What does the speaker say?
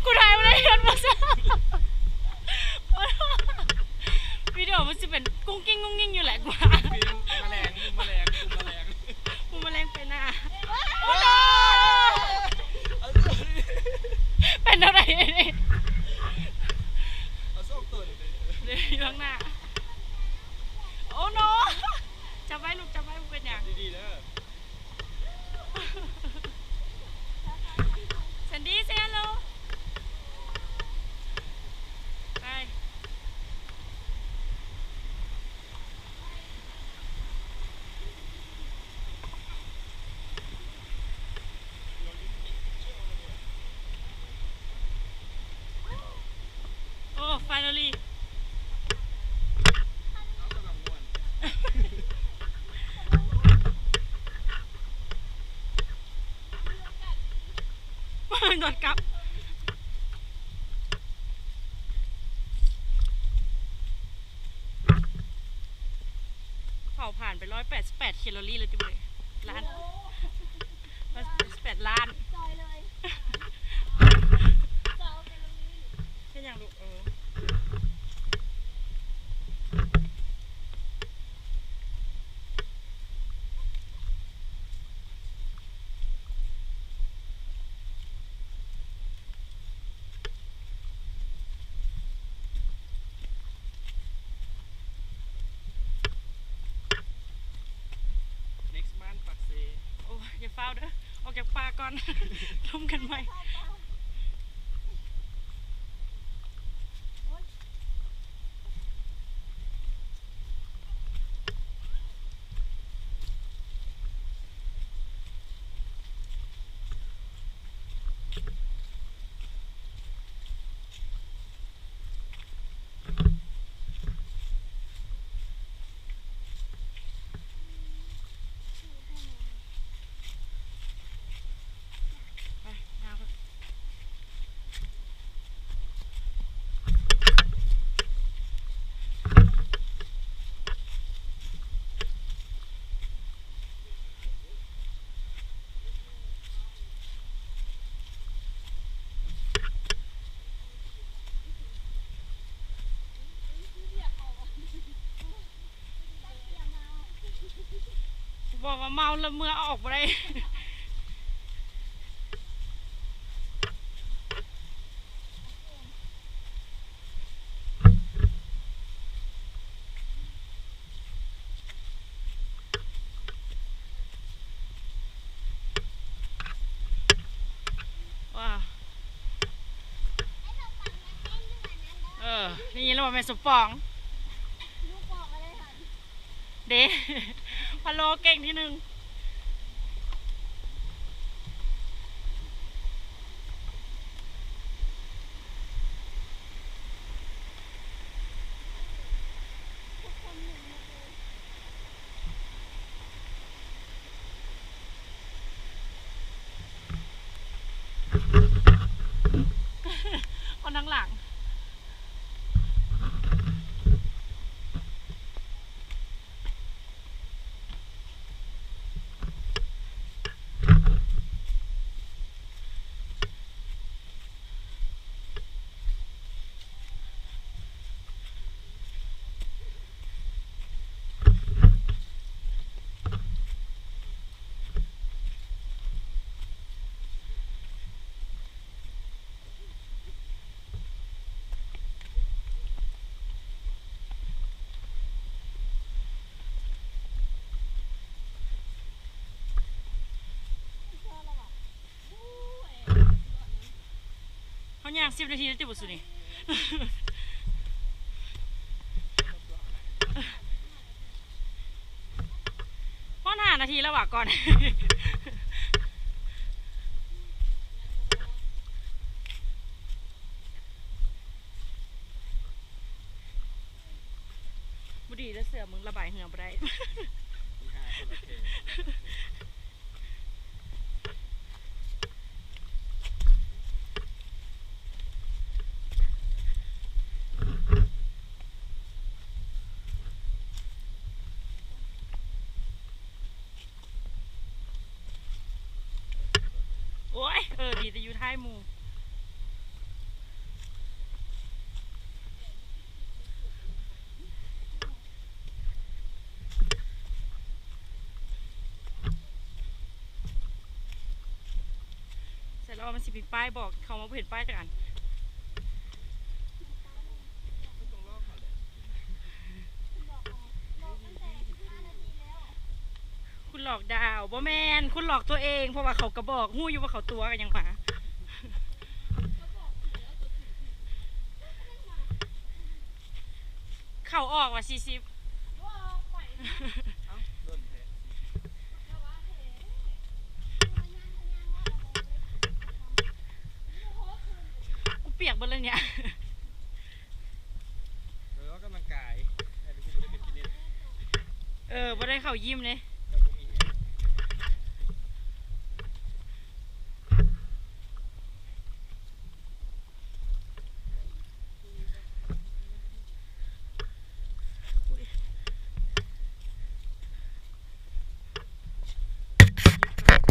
กูถ่ายมาได้ยันมาซะวิดีโอมันจะเป็นกุ้งกิ้งกุ้งกิ้งอยู่แหละกว่าแมลงแมลงแมลงกูแมลงเป็นเป็นอะไรนี่เอาส้มตัวเดี๋ยวอยู่ข้างหน้าโอ้โนจับไว้ลูกจับไว้เป็นอย่างดีๆนะสันดี้เซฮัลโหลไปโอ้ finally โดนกับเผาผ่านไป188 แคลอรี่เลยจิ๋วเลยล้าน188 ล้านแค่ยังลูกโอ้อย่าเฝ้าเด้อออกจากป่าก่อนร่มกันไหมบอกว่าเมาแล้วเมื่อออกไปได้ว้านี่เราเป็นสปองเด้พะโลเก่งที่หนึ่งคนทั้งหลังเขาย่าง10 นาทีแล้วจะบุษนี่พ่อ5 นาทีแล้วว่ะก่อนบุดีแล้วเสือมึงระบายเหงื่อไปได้โอ้ยดีแต่อยู่ท้ายหมู่ รอมันสิมีป้ายบอกเขามาเห็นป้ายจากอัน ต้องลอกเขาเลย คุณหลอกดาวบ่แมนคุณหลอกตัวเองเพราะว่าเขากระบอกหู้อยู่ว่าเขาตัวกันยังมาเขาออกว่ะ40 เอ้าโดนแทะ กูเปียกหมดเลยเนี่ย แล้วกำลังกายแต่กูไม่ได้เป็นฟิตเนส บ่ได้เข้ายิมเลย